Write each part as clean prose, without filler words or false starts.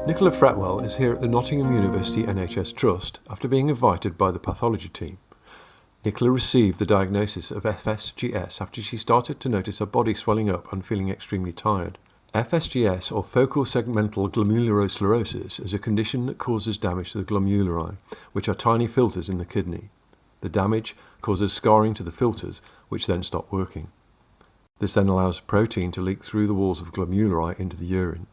Nicola Fretwell is here at the Nottingham University NHS Trust after being invited by the pathology team. Nicola received the diagnosis of FSGS after she started to notice her body swelling up and feeling extremely tired. FSGS, or focal segmental glomerulosclerosis, is a condition that causes damage to the glomeruli, which are tiny filters in the kidney. The damage causes scarring to the filters, which then stop working. This then allows protein to leak through the walls of glomeruli into the urine.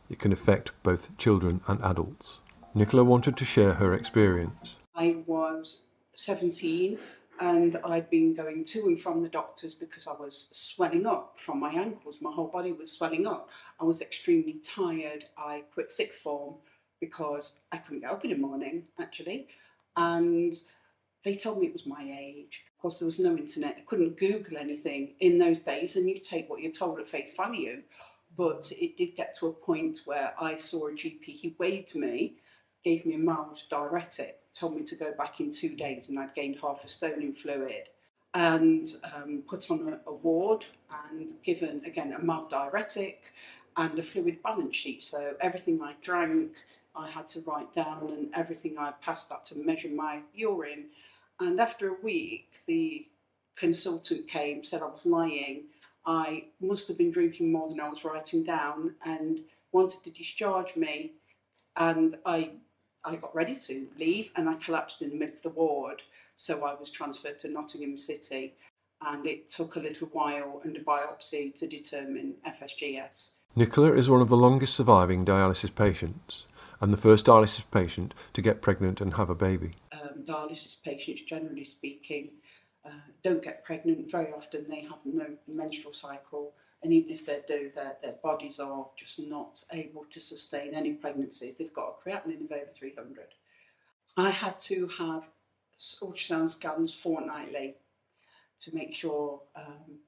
It can affect both children and adults. Nicola wanted to share her experience. I was 17 and I'd been going to and from the doctors because I was swelling up from my ankles. My whole body was swelling up. I was extremely tired. I quit sixth form because I couldn't get up in the morning, actually. And they told me it was my age. Of course, there was no internet. I couldn't Google anything in those days, and you take what you're told at face value. But it did get to a point where I saw a GP. He weighed me, gave me a mild diuretic, told me to go back in 2 days, and I'd gained half a stone in fluid, and put on a ward and given, again, a mild diuretic and a fluid balance sheet. So everything I drank, I had to write down, and everything I passed that to measure my urine. And after a week, the consultant came, said I was lying. I must have been drinking more than I was writing down, and wanted to discharge me. And I got ready to leave, and I collapsed in the middle of the ward. So I was transferred to Nottingham City, and it took a little while and a biopsy to determine FSGS. Nicola is one of the longest surviving dialysis patients, and the first dialysis patient to get pregnant and have a baby. Dialysis patients, generally speaking, don't get pregnant. Very often they have no menstrual cycle, and even if they do, their bodies are just not able to sustain any pregnancy. They've got a creatinine of over 300. I had to have ultrasound scans fortnightly to make sure,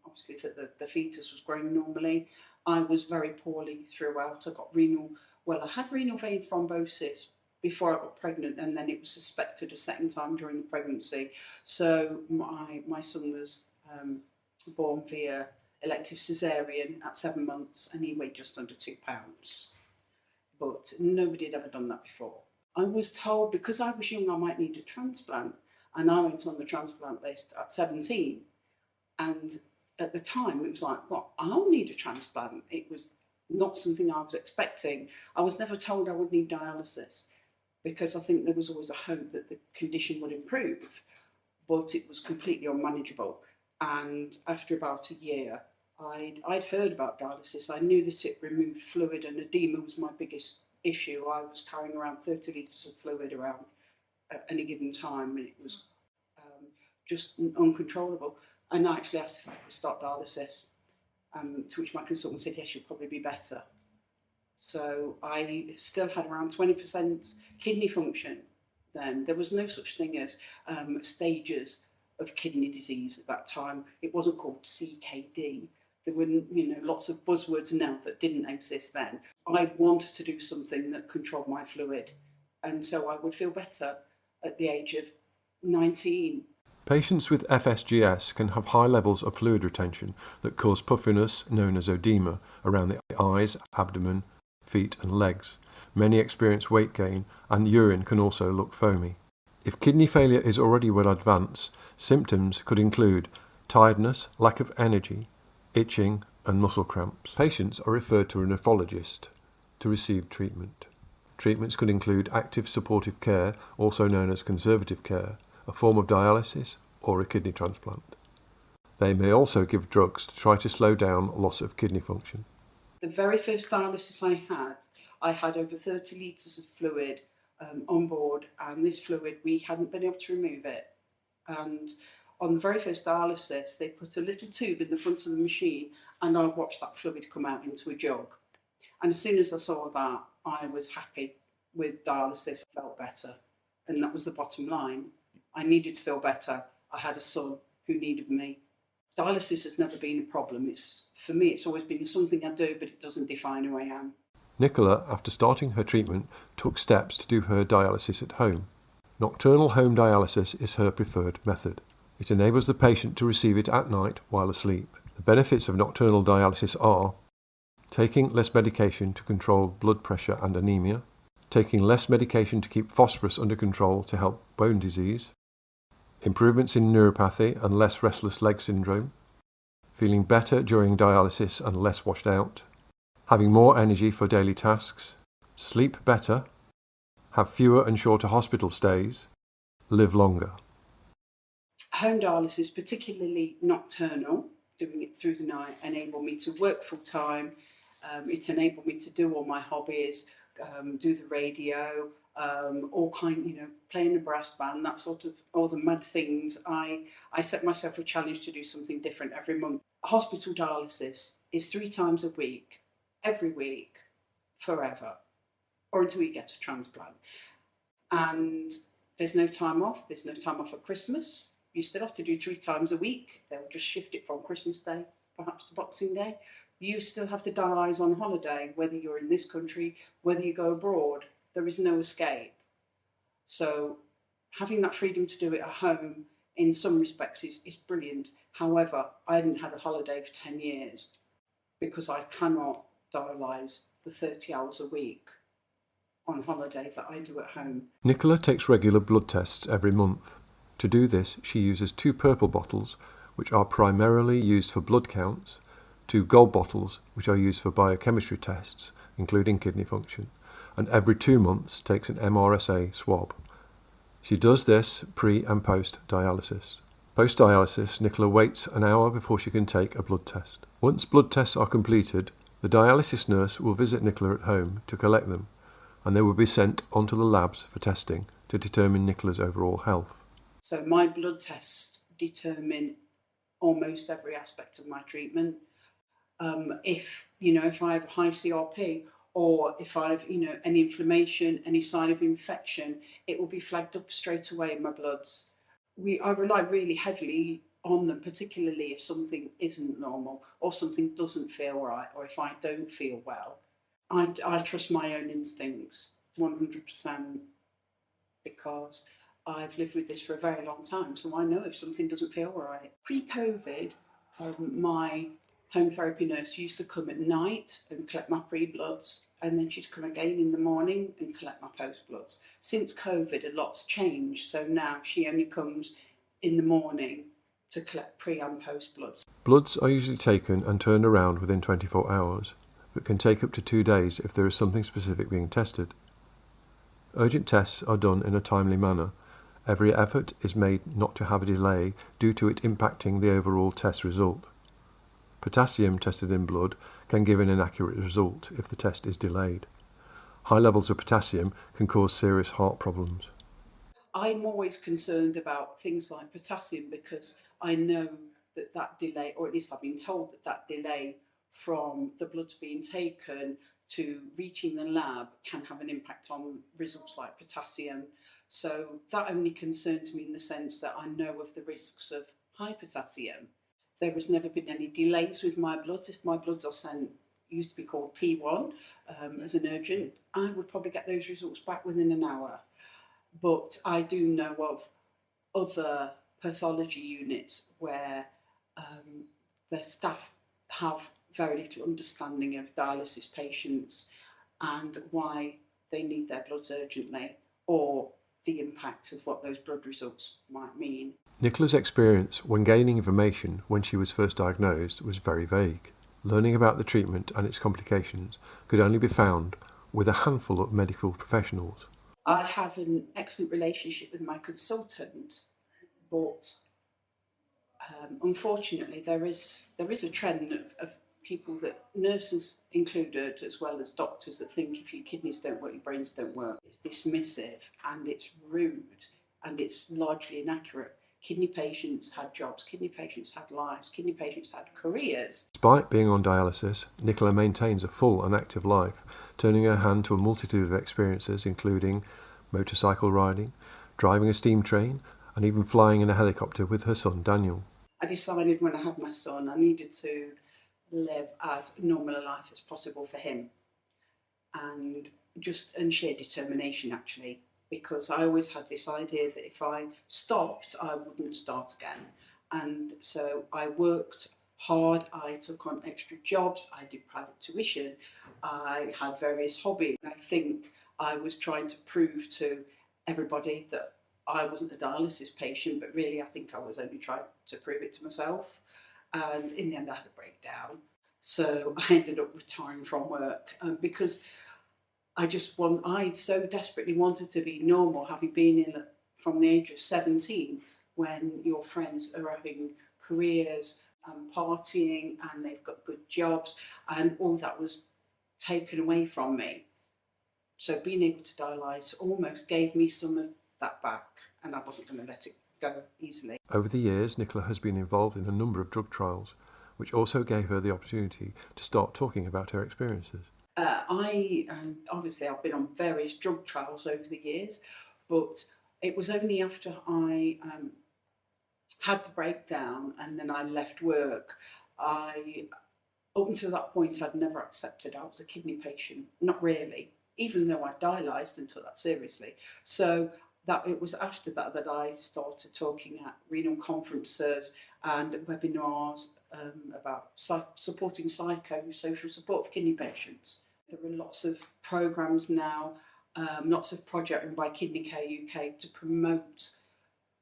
obviously, that the fetus was growing normally. I was very poorly throughout. I had renal vein thrombosis before I got pregnant, and then it was suspected a second time during the pregnancy. So my son was born via elective caesarean at 7 months, and he weighed just under 2 pounds. But nobody had ever done that before. I was told because I was young I might need a transplant, and I went on the transplant list at 17. And at the time it was like, well, I'll need a transplant. It was not something I was expecting. I was never told I would need dialysis, because I think there was always a hope that the condition would improve, but it was completely unmanageable. And after about a year, I'd heard about dialysis. I knew that it removed fluid, and edema was my biggest issue. I was carrying around 30 litres of fluid around at any given time, and it was just uncontrollable. And I actually asked if I could start dialysis, to which my consultant said, yes, you'll probably be better. So I still had around 20% kidney function then. There was no such thing as stages of kidney disease at that time. It wasn't called CKD. There were lots of buzzwords now that didn't exist then. I wanted to do something that controlled my fluid, and so I would feel better at the age of 19. Patients with FSGS can have high levels of fluid retention that cause puffiness, known as oedema, around the eyes, abdomen, feet and legs. Many experience weight gain, and urine can also look foamy. If kidney failure is already well advanced, symptoms could include tiredness, lack of energy, itching and muscle cramps. Patients are referred to a nephrologist to receive treatment. Treatments could include active supportive care, also known as conservative care, a form of dialysis or a kidney transplant. They may also give drugs to try to slow down loss of kidney function. The very first dialysis I had over 30 litres of fluid on board, and this fluid, we hadn't been able to remove it. And on the very first dialysis, they put a little tube in the front of the machine, and I watched that fluid come out into a jug. And as soon as I saw that, I was happy with dialysis. I felt better, and that was the bottom line. I needed to feel better. I had a son who needed me. Dialysis has never been a problem. For me, it's always been something I do, but it doesn't define who I am. Nicola, after starting her treatment, took steps to do her dialysis at home. Nocturnal home dialysis is her preferred method. It enables the patient to receive it at night while asleep. The benefits of nocturnal dialysis are taking less medication to control blood pressure and anemia, taking less medication to keep phosphorus under control to help bone disease, improvements in neuropathy and less restless leg syndrome, feeling better during dialysis and less washed out, having more energy for daily tasks, sleep better, have fewer and shorter hospital stays, live longer. Home dialysis, particularly nocturnal, doing it through the night, enabled me to work full time. It enabled me to do all my hobbies, do the radio, playing the brass band, that sort of, all the mad things. I set myself a challenge to do something different every month. Hospital dialysis is 3 times a week, every week, forever, or until you get a transplant. And there's no time off. There's no time off at Christmas. You still have to do 3 times a week. They'll just shift it from Christmas Day, perhaps to Boxing Day. You still have to dialyse on holiday, whether you're in this country, whether you go abroad. There is no escape. So having that freedom to do it at home in some respects is brilliant. However, I haven't had a holiday for 10 years because I cannot dialyse the 30 hours a week on holiday that I do at home. Nicola takes regular blood tests every month. To do this, she uses 2 purple bottles, which are primarily used for blood counts, 2 gold bottles, which are used for biochemistry tests, including kidney function, and every 2 months takes an MRSA swab. She does this pre and post dialysis. Post dialysis, Nicola waits an hour before she can take a blood test. Once blood tests are completed, the dialysis nurse will visit Nicola at home to collect them, and they will be sent onto the labs for testing to determine Nicola's overall health. So my blood tests determine almost every aspect of my treatment. If I have high CRP, or if I've any inflammation, any sign of infection, it will be flagged up straight away in my bloods. I rely really heavily on them, particularly if something isn't normal or something doesn't feel right, or if I don't feel well. I trust my own instincts 100% because I've lived with this for a very long time, so I know if something doesn't feel right. Pre-COVID, my home therapy nurse used to come at night and collect my pre-bloods, and then she'd come again in the morning and collect my post-bloods. Since COVID, a lot's changed, so now she only comes in the morning to collect pre and post-bloods. Bloods are usually taken and turned around within 24 hours, but can take up to 2 days if there is something specific being tested. Urgent tests are done in a timely manner. Every effort is made not to have a delay due to it impacting the overall test result. Potassium tested in blood can give an inaccurate result if the test is delayed. High levels of potassium can cause serious heart problems. I'm always concerned about things like potassium because I know that delay, or at least I've been told that delay from the blood being taken to reaching the lab can have an impact on results like potassium. So that only concerns me in the sense that I know of the risks of high potassium. There has never been any delays with my bloods. If my bloods are sent, used to be called P1 as an urgent, I would probably get those results back within an hour. But I do know of other pathology units where their staff have very little understanding of dialysis patients and why they need their bloods urgently, or the impact of what those blood results might mean. Nicola's experience when gaining information when she was first diagnosed was very vague. Learning about the treatment and its complications could only be found with a handful of medical professionals. I have an excellent relationship with my consultant, but unfortunately there is a trend of people, that nurses included as well as doctors, that think if your kidneys don't work, your brains don't work. It's dismissive and it's rude and it's largely inaccurate. Kidney patients had jobs, kidney patients had lives, kidney patients had careers. Despite being on dialysis, Nicola maintains a full and active life, turning her hand to a multitude of experiences including motorcycle riding, driving a steam train, and even flying in a helicopter with her son Daniel. I decided when I had my son I needed to live as normal a life as possible for him, and sheer determination actually, because I always had this idea that if I stopped I wouldn't start again, and so I worked hard. I took on extra jobs, I did private tuition, I had various hobbies. I think I was trying to prove to everybody that I wasn't a dialysis patient, but really I think I was only trying to prove it to myself. And in the end I had a breakdown. So I ended up retiring from work because I so desperately wanted to be normal, having been in from the age of 17 when your friends are having careers and partying and they've got good jobs, and all that was taken away from me. So being able to dialyse almost gave me some of that back, and I wasn't going to let it go easily. Over the years, Nicola has been involved in a number of drug trials, which also gave her the opportunity to start talking about her experiences. Obviously I've been on various drug trials over the years, but it was only after I had the breakdown and then I left work. Up until that point, I'd never accepted I was a kidney patient. Not really, even though I dialysed and took that seriously. So that it was after that that I started talking at renal conferences and webinars about supporting psychosocial support for kidney patients. There are lots of programmes now, lots of projects run by Kidney Care UK to promote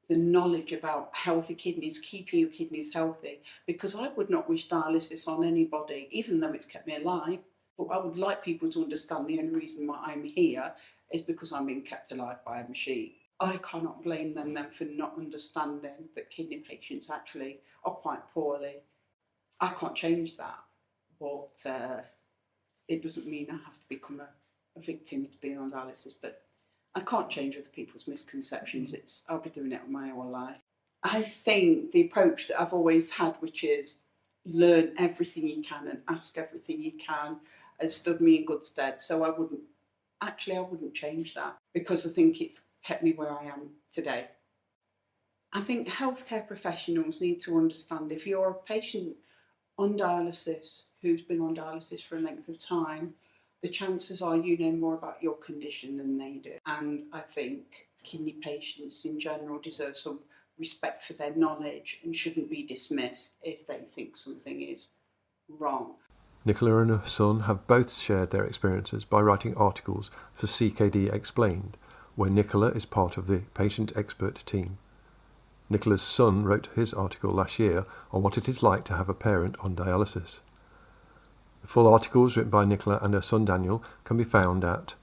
the knowledge about healthy kidneys, keeping your kidneys healthy, because I would not wish dialysis on anybody, even though it's kept me alive. But I would like people to understand the only reason why I'm here is because I'm being kept alive by a machine. I cannot blame them then for not understanding that kidney patients actually are quite poorly. I can't change that, but it doesn't mean I have to become a victim to being on dialysis. But I can't change other people's misconceptions. I'll be doing it my whole life. I think the approach that I've always had, which is learn everything you can and ask everything you can, has stood me in good stead. So I wouldn't change that because I think it's kept me where I am today. I think healthcare professionals need to understand if you're a patient on dialysis who's been on dialysis for a length of time, the chances are you know more about your condition than they do. And I think kidney patients in general deserve some respect for their knowledge and shouldn't be dismissed if they think something is wrong. Nicola and her son have both shared their experiences by writing articles for CKD Explained, where Nicola is part of the patient expert team. Nicola's son wrote his article last year on what it is like to have a parent on dialysis. The full articles written by Nicola and her son Daniel can be found at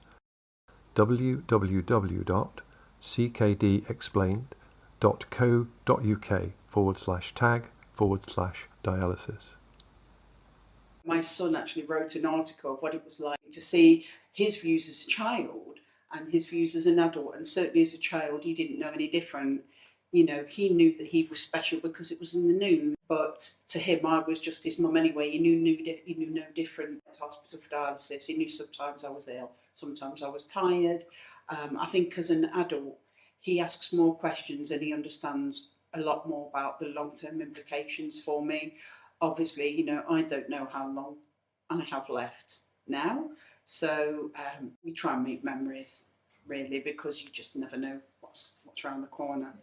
www.ckdexplained.co.uk/tag/dialysis. My son actually wrote an article of what it was like to see his views as a child and his views as an adult, and certainly as a child he didn't know any different. You know, he knew that he was special because it was in the news, but to him I was just his mum anyway. He knew no different. At hospital for dialysis, he knew sometimes I was ill, sometimes I was tired. I think as an adult he asks more questions and he understands a lot more about the long-term implications for me. Obviously, you know, I don't know how long I have left now, so we try and make memories really, because you just never know what's around the corner.